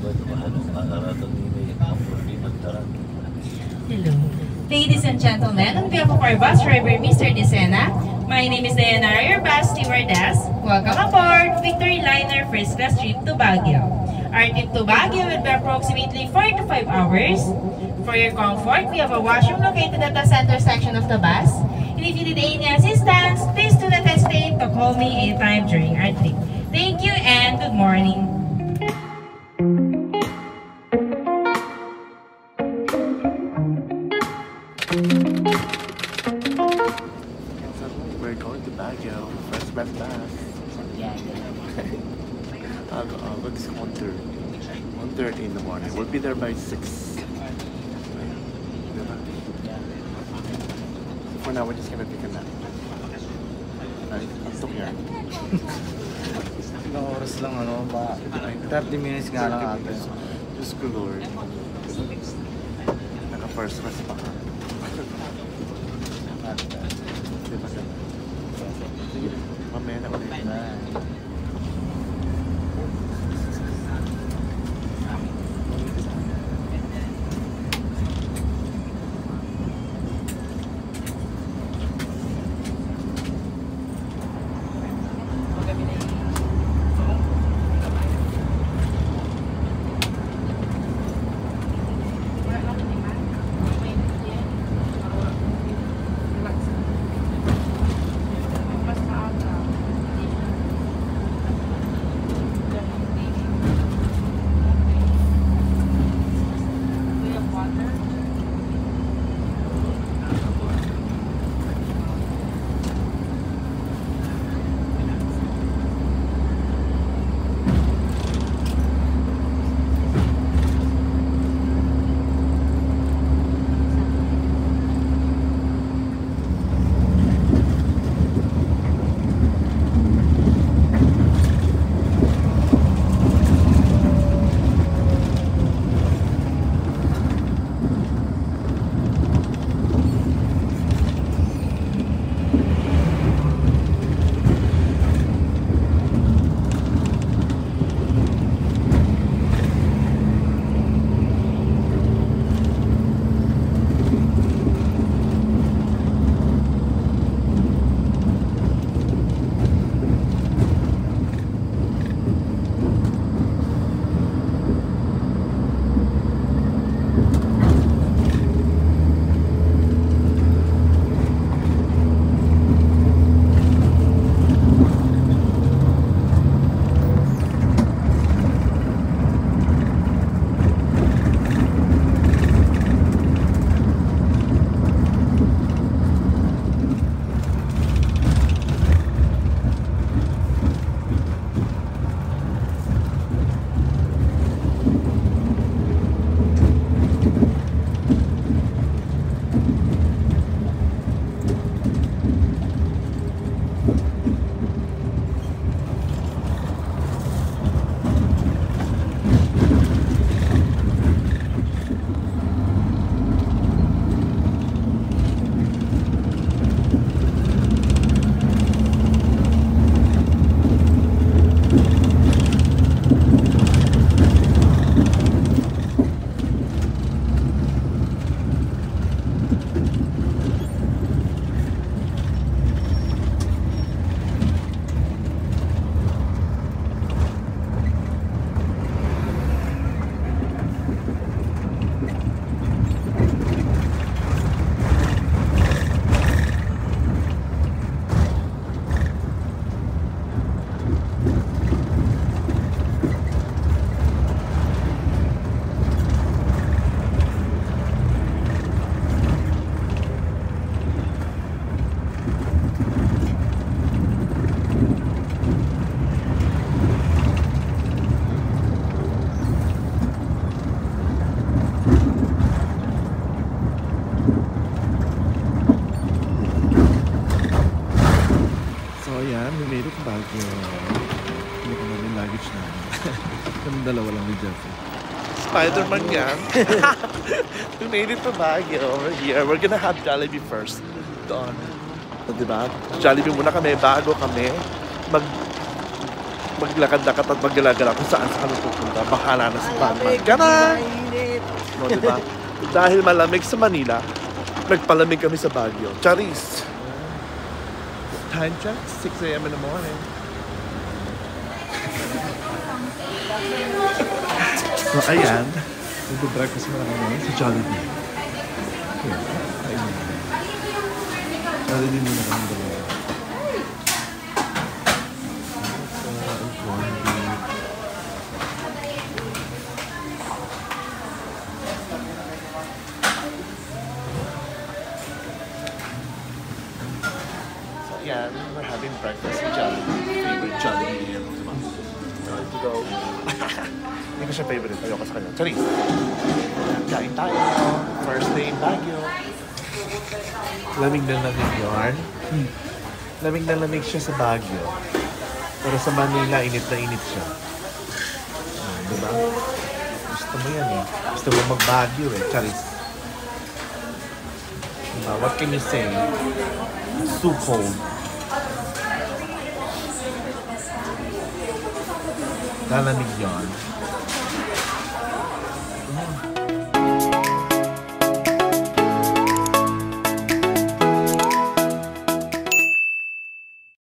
Hello. Ladies and gentlemen, on behalf of our bus driver, Mr. Desena, my name is Diana, your bus stewardess. Welcome aboard Victory Liner First Class trip to Baguio. Our trip to Baguio will be approximately 4 to 5 hours. For your comfort, we have a washroom located at the center section of the bus. And if you need any assistance, please do not hesitate to call me anytime during our trip. Thank you and good morning. We're going to Baguio, first class bus. Look, it's 1:30 in the morning. We'll be there by 6. For now, we're just gonna take a nap. Right? Antok yan. Ilang oras lang, 30 minutes nga lang ate. Diyos ko Lord. Naka-first class pa ka. Diba ka? Sige, mamaya na ulit. dalawa lang ni Jeffrey. Spider-Man yan. We made it to Baguio over here. We're gonna have Jollibee first. Doon. So, diba? Jollibee muna kami bago kami maglakad-lakad at maggala-gala kung saan sa kami pupunta. Bahala na si Batman. Gana! No, diba? Dahil malamig sa Manila, nagpalamig kami sa Baguio. Charis! Time check, 6 a.m. in the morning. So, ayan. Nag-breakfast mo na kami sa Jollibee. Here, ayun. Jollibee muna kami dalawa. Yeah, we're having breakfast with Jollibee. Favorite Jollibee. Diba? Time to go. Hindi ko siya favorite. Ayoko sa kanya. Charis! Kain tayo. First day in Baguio. Lamig na lamig yun. Lamig na lamig siya sa Baguio. Pero sa Manila, init na init siya. Diba? Gusto mo yan eh. Gusto mo mag-Baguio eh. Charis. Diba? What can you say? It's too cold. Lalamig yun.